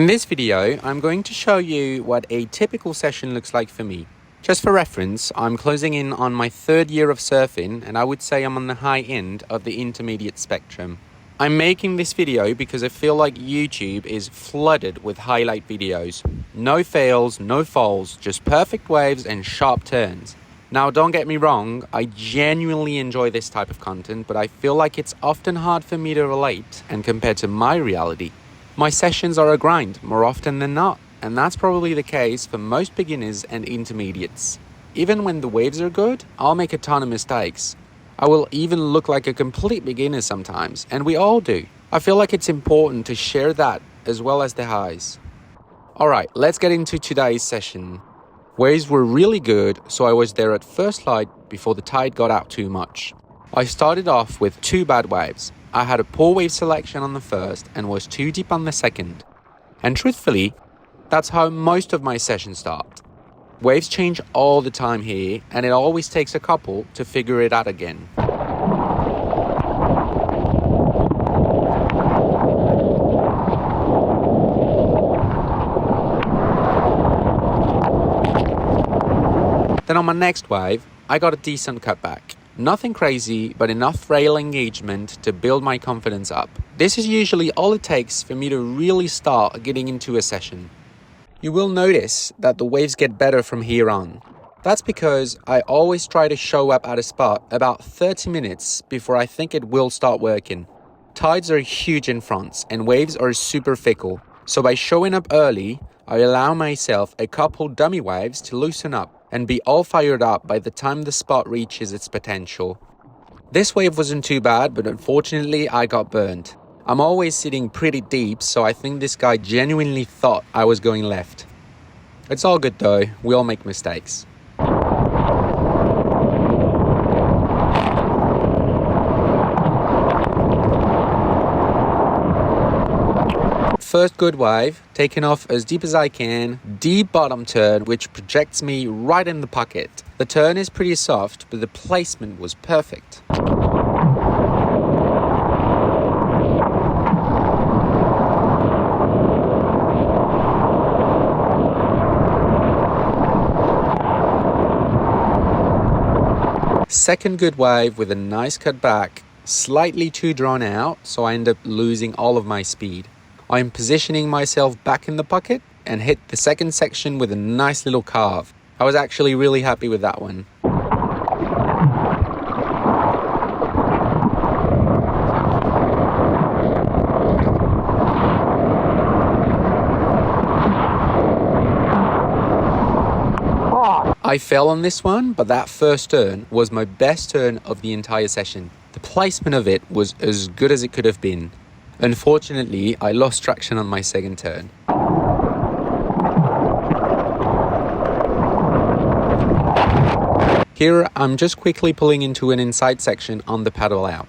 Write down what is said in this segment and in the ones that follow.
In this video, I'm going to show you what a typical session looks like for me. Just for reference, I'm closing in on my third year of surfing, and I would say I'm on the high end of the intermediate spectrum. I'm making this video because I feel like YouTube is flooded with highlight videos. No fails, no falls, just perfect waves and sharp turns. Now, don't get me wrong, I genuinely enjoy this type of content, but I feel like it's often hard for me to relate and compare to my reality. My sessions are a grind more often than not, and that's probably the case for most beginners and intermediates. Even when the waves are good, I'll make a ton of mistakes. I will even look like a complete beginner sometimes, and we all do. I feel like it's important to share that as well as the highs. Alright, let's get into today's session. Waves were really good, so I was there at first light before the tide got out too much. I started off with 2 bad waves. I had a poor wave selection on the first and was too deep on the second. And truthfully, that's how most of my sessions start. Waves change all the time here, and it always takes a couple to figure it out again. Then on my next wave, I got a decent cutback. Nothing crazy, but enough rail engagement to build my confidence up. This is usually all it takes for me to really start getting into a session. You will notice that the waves get better from here on. That's because I always try to show up at a spot about 30 minutes before I think it will start working. Tides are huge in fronts and waves are super fickle. So by showing up early, I allow myself a couple dummy waves to loosen up and be all fired up by the time the spot reaches its potential. This wave wasn't too bad, but unfortunately I got burned. I'm always sitting pretty deep, so I think this guy genuinely thought I was going left. It's all good though, we all make mistakes. First good wave, taking off as deep as I can, deep bottom turn which projects me right in the pocket. The turn is pretty soft, but the placement was perfect. Second good wave with a nice cut back, slightly too drawn out, so I end up losing all of my speed. I'm positioning myself back in the pocket and hit the second section with a nice little carve. I was actually really happy with that one. I fell on this one, but that first turn was my best turn of the entire session. The placement of it was as good as it could have been. Unfortunately, I lost traction on my second turn. Here, I'm just quickly pulling into an inside section on the paddle out.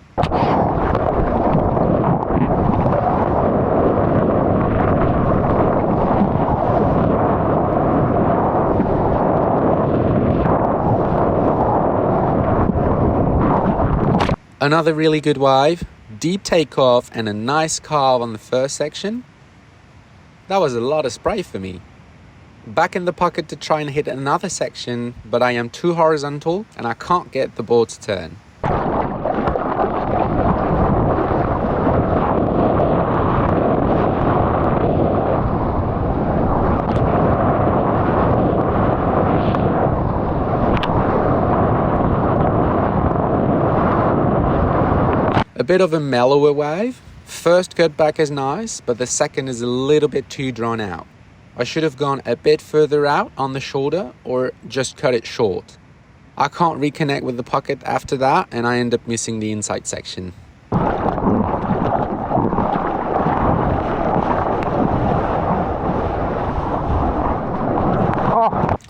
Another really good wave. Deep takeoff and a nice carve on the first section. That was a lot of spray for me. Back in the pocket to try and hit another section, but I am too horizontal and I can't get the board to turn. A bit of a mellower wave. First cut back is nice, but the second is a little bit too drawn out. I should have gone a bit further out on the shoulder or just cut it short. I can't reconnect with the pocket after that and I end up missing the inside section.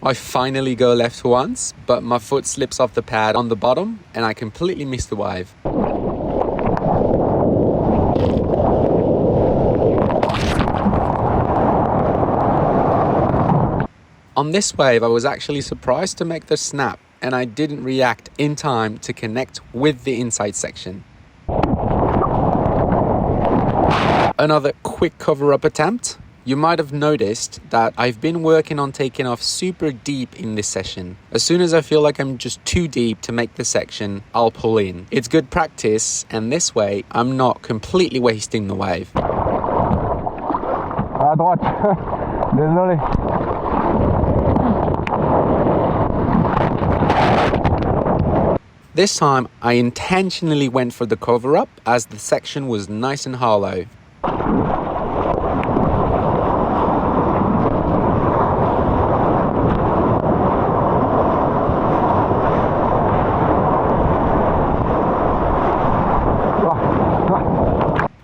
I finally go left once, but my foot slips off the pad on the bottom and I completely miss the wave. On this wave, I was actually surprised to make the snap and I didn't react in time to connect with the inside section. Another quick cover-up attempt, You might have noticed that I've been working on taking off super deep in this session. As soon as I feel like I'm just too deep to make the section, I'll pull in. It's good practice, and this way I'm not completely wasting the wave. À droite. Désolé. This time I intentionally went for the cover up as the section was nice and hollow.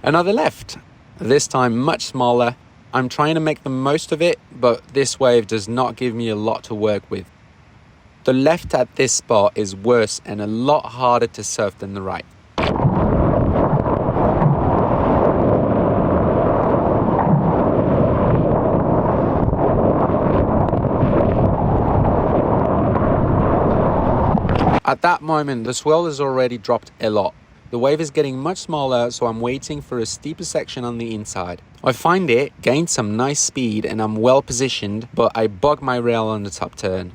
Another left, this time much smaller. I'm trying to make the most of it, but this wave does not give me a lot to work with. The left at this spot is worse and a lot harder to surf than the right. At that moment, the swell has already dropped a lot. The wave is getting much smaller, so I'm waiting for a steeper section on the inside. I find it, gained some nice speed, and I'm well positioned, but I bug my rail on the top turn.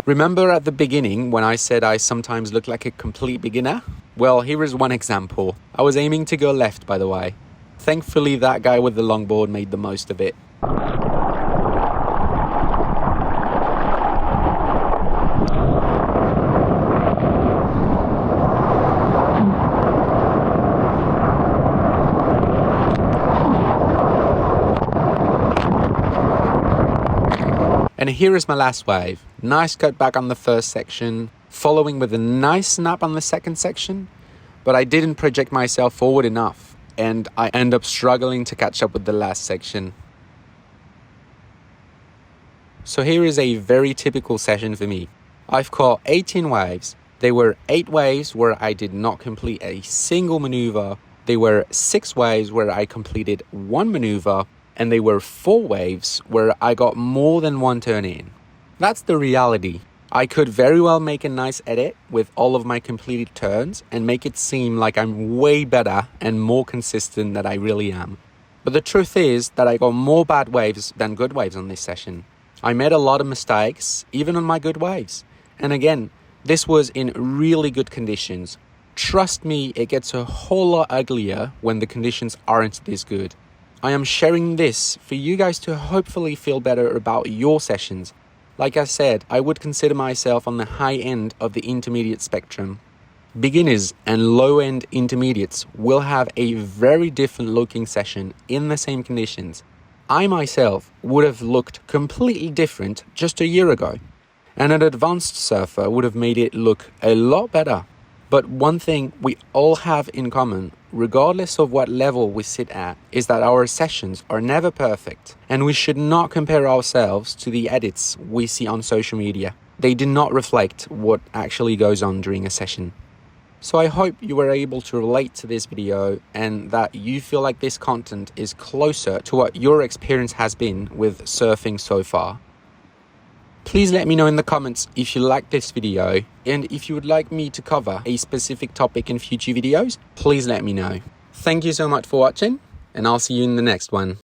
Remember at the beginning when I said I sometimes look like a complete beginner? Well, here is one example. I was aiming to go left, by the way. Thankfully, that guy with the longboard made the most of it. And here is my last wave. Nice cut back on the first section, following with a nice snap on the second section, but I didn't project myself forward enough, and I end up struggling to catch up with the last section. So here is a very typical session for me. I've caught 18 waves. There were 8 waves where I did not complete a single maneuver. There were 6 waves where I completed 1 maneuver. And there were 4 waves where I got more than 1 turn in. That's the reality. I could very well make a nice edit with all of my completed turns and make it seem like I'm way better and more consistent than I really am. But the truth is that I got more bad waves than good waves on this session. I made a lot of mistakes, even on my good waves. And again, this was in really good conditions. Trust me, it gets a whole lot uglier when the conditions aren't this good. I am sharing this for you guys to hopefully feel better about your sessions. Like I said, I would consider myself on the high end of the intermediate spectrum. Beginners and low-end intermediates will have a very different looking session in the same conditions. I myself would have looked completely different just a year ago, and an advanced surfer would have made it look a lot better. But one thing we all have in common, regardless of what level we sit at, is that our sessions are never perfect, and we should not compare ourselves to the edits we see on social media. They do not reflect what actually goes on during a session. So I hope you were able to relate to this video and that you feel like this content is closer to what your experience has been with surfing so far. Please let me know in the comments if you like this video, and if you would like me to cover a specific topic in future videos, please let me know. Thank you so much for watching, and I'll see you in the next one.